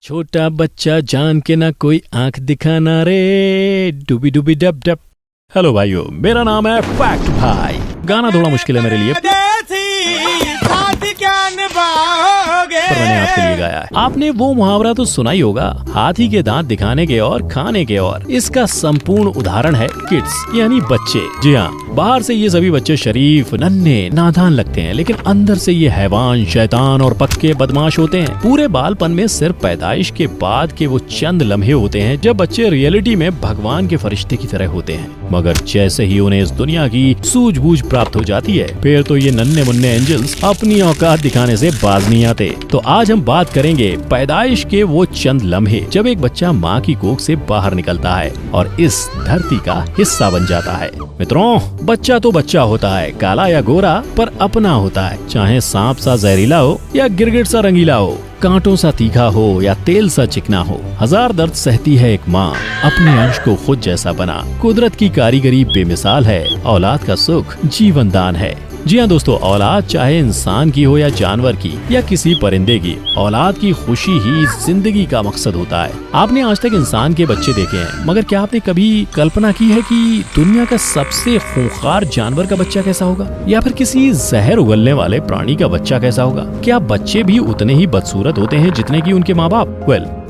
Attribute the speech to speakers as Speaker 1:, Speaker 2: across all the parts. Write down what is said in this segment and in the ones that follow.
Speaker 1: छोटा बच्चा जान के ना कोई आंख दिखाना रे, डूबी डूबी डब डब। हेलो भाइयों, मेरा नाम है फैक्ट भाई। गाना थोड़ा मुश्किल है मेरे लिए, पर मैंने आपके लिए गाया है। आपने वो मुहावरा तो सुना ही होगा, हाथी के दांत दिखाने के और खाने के और। इसका संपूर्ण उदाहरण है किड्स यानी बच्चे। जी हाँ, बाहर से ये सभी बच्चे शरीफ, नन्हे, नादान लगते हैं, लेकिन अंदर से ये हैवान, शैतान और पक्के बदमाश होते हैं। पूरे बालपन में सिर्फ पैदाइश के बाद के वो चंद लम्हे होते हैं जब बच्चे रियलिटी में भगवान के फरिश्ते की तरह होते हैं, मगर जैसे ही उन्हें इस दुनिया की सूझबूझ प्राप्त हो जाती है, फिर तो ये नन्हे मुन्ने एंजल्स अपनी औकात दिखाने से बाज नहीं आते। तो आज हम बात करेंगे पैदाइश के वो चंद लम्हे जब एक बच्चा माँ की कोख से बाहर निकलता है और इस धरती का हिस्सा बन जाता है। मित्रों, बच्चा तो बच्चा होता है, काला या गोरा, पर अपना होता है। चाहे सांप सा जहरीला हो या गिरगिट सा रंगीला हो, कांटों सा तीखा हो या तेल सा चिकना हो, हजार दर्द सहती है एक माँ अपने अंश को खुद जैसा बना। कुदरत की कारीगरी बेमिसाल है, औलाद का सुख जीवन दान है। जी हाँ दोस्तों, औलाद चाहे इंसान की हो या जानवर की या किसी परिंदे की, औलाद की खुशी ही जिंदगी का मकसद होता है। आपने आज तक इंसान के बच्चे देखे हैं, मगर क्या आपने कभी कल्पना की है कि दुनिया का सबसे खूंखार जानवर का बच्चा कैसा होगा, या फिर किसी जहर उगलने वाले प्राणी का बच्चा कैसा होगा? क्या बच्चे भी उतने ही बदसूरत होते हैं जितने की उनके माँ बाप?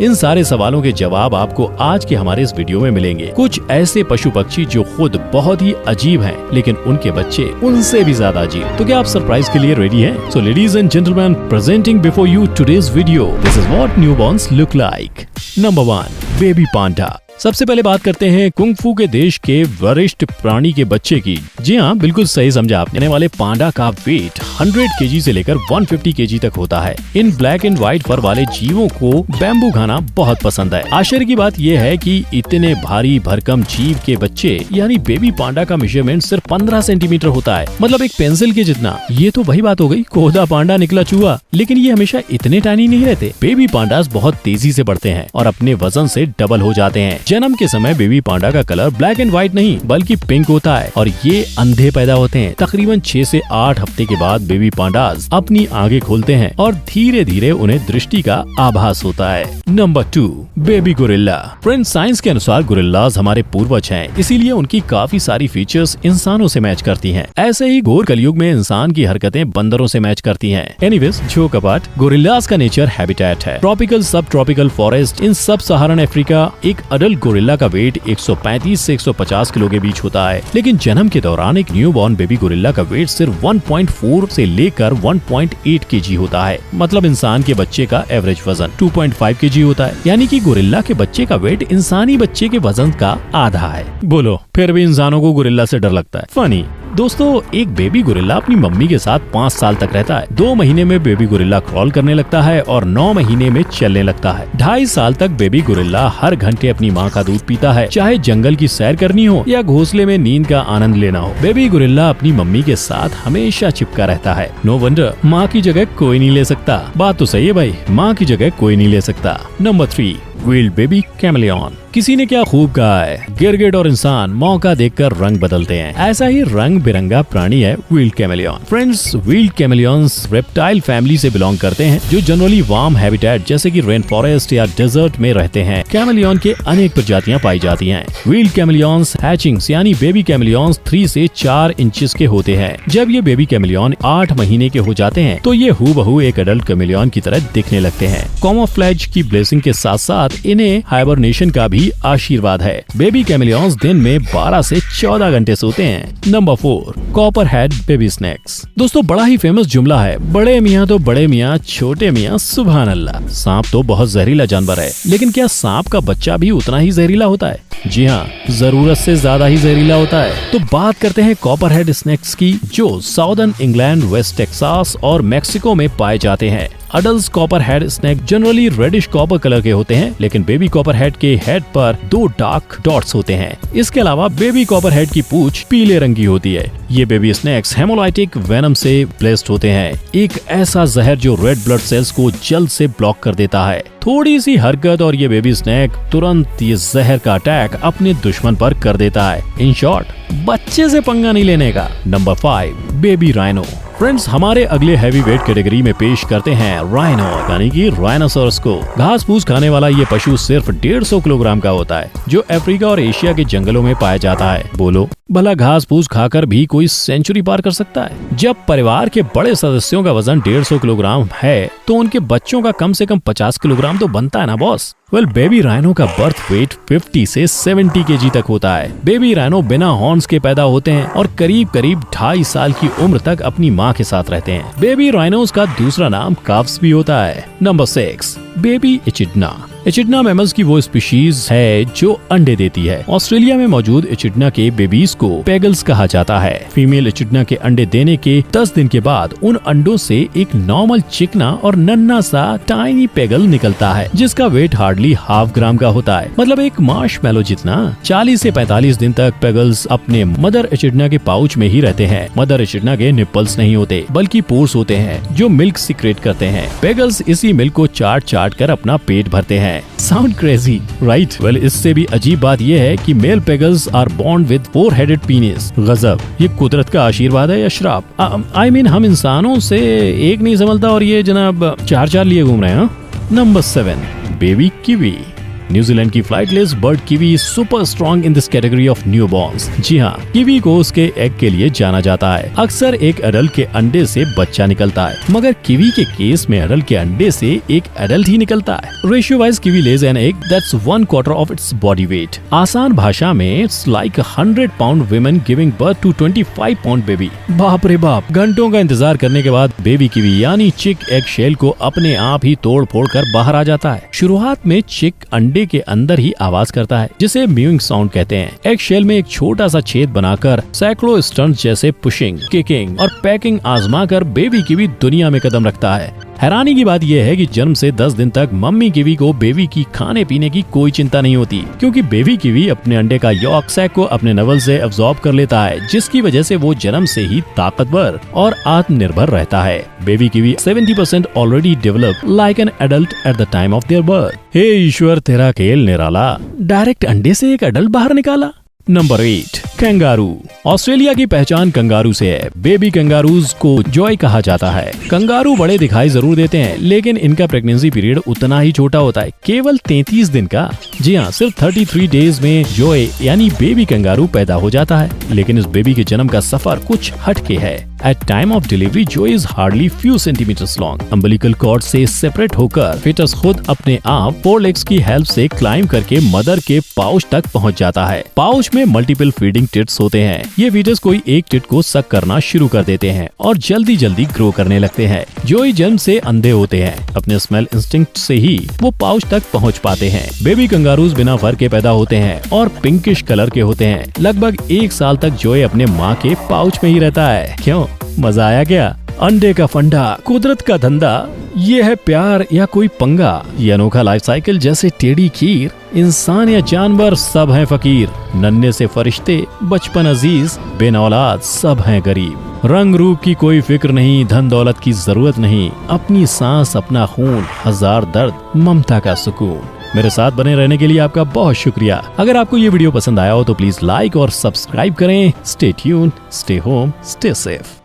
Speaker 1: इन सारे सवालों के जवाब आपको आज के हमारे इस वीडियो में मिलेंगे। कुछ ऐसे पशु पक्षी जो खुद बहुत ही अजीब हैं, लेकिन उनके बच्चे उनसे भी ज्यादा अजीब। तो क्या आप सरप्राइज के लिए रेडी हैं? So ladies and gentlemen, presenting before you today's video. This is what newborns look like. Number 1, baby panda. सबसे पहले बात करते हैं कुंग-फू के देश के वरिष्ठ प्राणी के बच्चे की। जी हाँ, बिल्कुल सही समझा आपने। आने वाले पांडा का वेट 100 केजी से लेकर 150 केजी तक होता है। इन ब्लैक एंड व्हाइट फर वाले जीवों को बैम्बू खाना बहुत पसंद है। आश्चर्य की बात यह है कि इतने भारी भरकम जीव के बच्चे यानी बेबी पांडा का मेजरमेंट सिर्फ 15 सेंटीमीटर होता है, मतलब एक पेंसिल के जितना। ये तो वही बात हो गई, कोहदा पांडा निकला चूहा। लेकिन ये हमेशा इतने टाइनी नहीं रहते। बेबी पांडास बहुत तेजी से बढ़ते हैं और अपने वजन से डबल हो जाते हैं। जन्म के समय बेबी पांडा का कलर ब्लैक एंड व्हाइट नहीं बल्कि पिंक होता है और ये अंधे पैदा होते हैं। तकरीबन 6 से 8 हफ्ते के बाद बेबी पांडास अपनी आंखें खोलते हैं और धीरे धीरे उन्हें दृष्टि का आभास होता है। Number 2, baby gorilla. Friends, science के अनुसार गोरिल्लास हमारे पूर्वज हैं, इसीलिए उनकी काफी सारी फीचर्स इंसानों से मैच करती हैं। ऐसे ही घोर कलयुग में इंसान की हरकतें बंदरों से मैच करती हैं। एनीवेज, जो कपाट, गोरिल्लास का नेचर हैबिटेट है ट्रॉपिकल, सब ट्रॉपिकल फॉरेस्ट इन सब सहारन अफ्रीका। एक अडल्ट गोरिल्ला का वेट 135 से 150 किलो के बीच होता है, लेकिन जन्म के दौरान एक न्यूबॉर्न बेबी गोरिल्ला का वेट सिर्फ 1.4 से लेकर 1.8 केजी होता है। मतलब इंसान के बच्चे का एवरेज वजन 2.5 केजी होता है, यानी कि गोरिल्ला के बच्चे का वेट इंसानी बच्चे के वजन का आधा है। बोलो, फिर भी इंसानों को गोरिल्ला से डर लगता है। फनी दोस्तों, एक बेबी गोरिल्ला अपनी मम्मी के साथ 5 साल तक रहता है। 2 महीने में बेबी गोरिल्ला क्रॉल करने लगता है और 9 महीने में चलने लगता है। 2.5 साल तक बेबी गोरिल्ला हर घंटे अपनी माँ का दूध पीता है, चाहे जंगल की सैर करनी हो या घोंसले में नींद का आनंद लेना हो। बेबी गोरिल्ला अपनी मम्मी के साथ हमेशा चिपका रहता है। नो वंडर माँ की जगह कोई नहीं ले सकता। बात तो सही है भाई, माँ की जगह कोई नहीं ले सकता। Number 3, veiled baby chameleon. किसी ने क्या खूब कहा है, गिरगिट और इंसान मौका देखकर रंग बदलते हैं। ऐसा ही रंग बिरंगा प्राणी है veiled chameleon. Friends, veiled chameleons reptile family से बिलोंग करते हैं, जो जनरली वार्म हैबिटेट जैसे कि रेन फॉरेस्ट या डेजर्ट में रहते हैं। कैमलियन के अनेक प्रजातियां पाई जाती हैं। विल्ड कैमलियंस हैचिंग्स यानी बेबी कैमलियंस 3 से 4 इंचेस के होते हैं। जब ये बेबी कैमलियन 8 महीने के हो जाते हैं तो ये हूबहू एक अडल्ट कैमलियन की तरह दिखने लगते हैं। कैमोफ्लेज की ब्लेसिंग के साथ साथ इन्हें हाइबरनेशन का भी आशीर्वाद है। बेबी कैमलियंस दिन में 12 से 14 घंटे सोते हैं। Number 4, copperhead baby snakes. दोस्तों, बड़ा ही फेमस जुमला है, बड़े मियाँ तो बड़े मियाँ, छोटे मियाँ सुभान अल्लाह। सांप तो बहुत जहरीला जानवर है, लेकिन क्या सांप का बच्चा भी उतना ही जहरीला होता है? जी हाँ, जरूरत से ज्यादा ही जहरीला होता है। तो बात करते हैं कॉपरहेड स्नेक्स की, जो साउदर्न इंग्लैंड, वेस्ट टेक्सास और मेक्सिको में पाए जाते हैं। Adult copperhead snake generally reddish copper colour के होते हैं, लेकिन बेबी कॉपरहेड के हेड पर 2 डार्क डॉट्स होते हैं। इसके अलावा बेबी कॉपरहेड की पूंछ पीले रंग की होती है। ये बेबी स्नेक्स हेमोलाइटिक वेनम से ब्लेस्ड होते हैं, एक ऐसा जहर जो रेड ब्लड सेल्स को जल्द से ब्लॉक कर देता है। थोड़ी सी हरकत और ये बेबी स्नेक तुरंत ये जहर का अटैक अपने दुश्मन पर कर देता है। इन शॉर्ट, बच्चे से पंगा नहीं लेने का। Number 5, baby rhino. फ्रेंड्स, हमारे अगले हैवी वेट कैटेगरी में पेश करते हैं राइनो यानी कि राइनोसोरस को। घास फूस खाने वाला ये पशु सिर्फ 150 किलोग्राम का होता है, जो अफ्रीका और एशिया के जंगलों में पाया जाता है। बोलो भला घास फूस खाकर भी कोई सेंचुरी पार कर सकता है? जब परिवार के बड़े सदस्यों का वजन 150 किलोग्राम है तो उनके बच्चों का कम से कम 50 किलोग्राम तो बनता है ना बॉस। बेबी राइनो का बर्थ वेट 50 से 70 केजी तक होता है। बेबी राइनो बिना हॉर्न्स के पैदा होते हैं और करीब करीब 2.5 साल की उम्र तक अपनी माँ के साथ रहते हैं। बेबी राइनोस का दूसरा नाम काफ्स भी होता है। Number 6, baby echidna. Echidna mammals की वो स्पीशीज है जो अंडे देती है। ऑस्ट्रेलिया में मौजूद एचिडना के बेबीज को पेगल्स कहा जाता है। फीमेल एचिडना के अंडे देने के 10 दिन के बाद उन अंडों से एक नॉर्मल चिकना और नन्हा सा टाइनी पेगल निकलता है, जिसका वेट हार्डली 0.5 ग्राम का होता है, मतलब एक मार्शमैलो जितना। 40 से 45 दिन तक पेगल्स अपने मदर एचिडना के पाउच में ही रहते हैं। मदर एचिडना के निप्पल्स नहीं होते बल्कि पोर्स होते हैं जो मिल्क सीक्रेट करते हैं। पेगल्स इसी मिल्क को चाट कर अपना पेट भरते हैं। Sound crazy, right? वेल, इससे भी अजीब बात यह है कि male puggles are born with 4-हेडेड पीनिस। गजब, ये कुदरत का आशीर्वाद है या श्राप? I mean, हम इंसानों से एक नहीं संभलता और ये जनाब 4 लिए घूम रहे हैं। Number 7, baby kiwi. न्यूजीलैंड की flightless bird kiwi super strong in this category of newborns. जी हाँ, कीवी को उसके एग के लिए जाना जाता है। अक्सर एक एडल्ट के अंडे से बच्चा निकलता है, मगर कीवी के केस में एडल्ट के अंडे से एक एडल्ट ही निकलता है। Ratio wise kiwi lays an egg that's 1/4 of its body weight. आसान भाषा में it's like 100 pound women giving birth to 25 pound baby. बाप रे बाप। घंटों का इंतजार करने के बाद बेबी कीवी यानी चिक एग शेल को अपने आप ही तोड़ फोड़ कर बाहर आ जाता है। शुरुआत में चिक अंडे के अंदर ही आवाज करता है, जिसे म्यूइंग साउंड कहते हैं। एग शेल में एक छोटा सा छेद बनाकर सैकड़ों स्टंट जैसे पुशिंग, किकिंग और पैकिंग आजमा कर बेबी कीवी दुनिया में कदम रखता है। हैरानी की बात यह है कि जन्म से 10 दिन तक मम्मी कीवी को बेबी की खाने पीने की कोई चिंता नहीं होती, क्योंकि बेबी कीवी अपने अंडे का यॉर्क सैक को अपने नवल से एब्जॉर्ब कर लेता है, जिसकी वजह से वो जन्म से ही ताकतवर और आत्मनिर्भर रहता है। Baby kiwi 70% already develop like an adult at the time of their birth. हे ईश्वर, तेरा खेल निराला, डायरेक्ट अंडे से एक एडल्ट बाहर निकाला। Number 8, kangaroo. ऑस्ट्रेलिया की पहचान कंगारू से है। बेबी कंगारूज को जॉय कहा जाता है। कंगारू बड़े दिखाई जरूर देते हैं, लेकिन इनका प्रेगनेंसी पीरियड उतना ही छोटा होता है, केवल 33 दिन का। जी हाँ, सिर्फ 33 डेज में जॉय यानी बेबी कंगारू पैदा हो जाता है। लेकिन इस बेबी के जन्म का सफर कुछ हटके है। At time of delivery joey is hardly few centimetres long. Umbilical cord से सेपरेट होकर फिटस खुद अपने आप 4 लेग्स की हेल्प से क्लाइंब करके मदर के पाउच तक पहुंच जाता है। पाउच में मल्टीपल फीडिंग टिट्स होते हैं। ये फीटस कोई एक टिट को सक करना शुरू कर देते हैं और जल्दी जल्दी ग्रो करने लगते हैं। जॉय जन्म से अंधे होते हैं। अपने स्मेल इंस्टिंक्ट से ही वो पाउच तक पहुंच पाते हैं। बेबी कंगारूज बिना फर के पैदा होते हैं और पिंकिश कलर के होते हैं। लगभग 1 साल तक जॉय अपने माँ के पाउच में ही रहता है। क्यों, मजा आया क्या? अंडे का फंडा, कुदरत का धंधा, ये है प्यार या कोई पंगा? ये अनोखा लाइफ साइकिल जैसे टेढ़ी खीर, इंसान या जानवर सब हैं फकीर। नन्हे से फरिश्ते, बचपन अजीज, बिन औलाद सब हैं गरीब। रंग रूप की कोई फिक्र नहीं, धन दौलत की जरूरत नहीं, अपनी सांस अपना खून, 1000 दर्द, ममता का सुकून। मेरे साथ बने रहने के लिए आपका बहुत शुक्रिया। अगर आपको ये वीडियो पसंद आया हो तो प्लीज लाइक और सब्सक्राइब करें। Stay tuned, stay home, stay safe.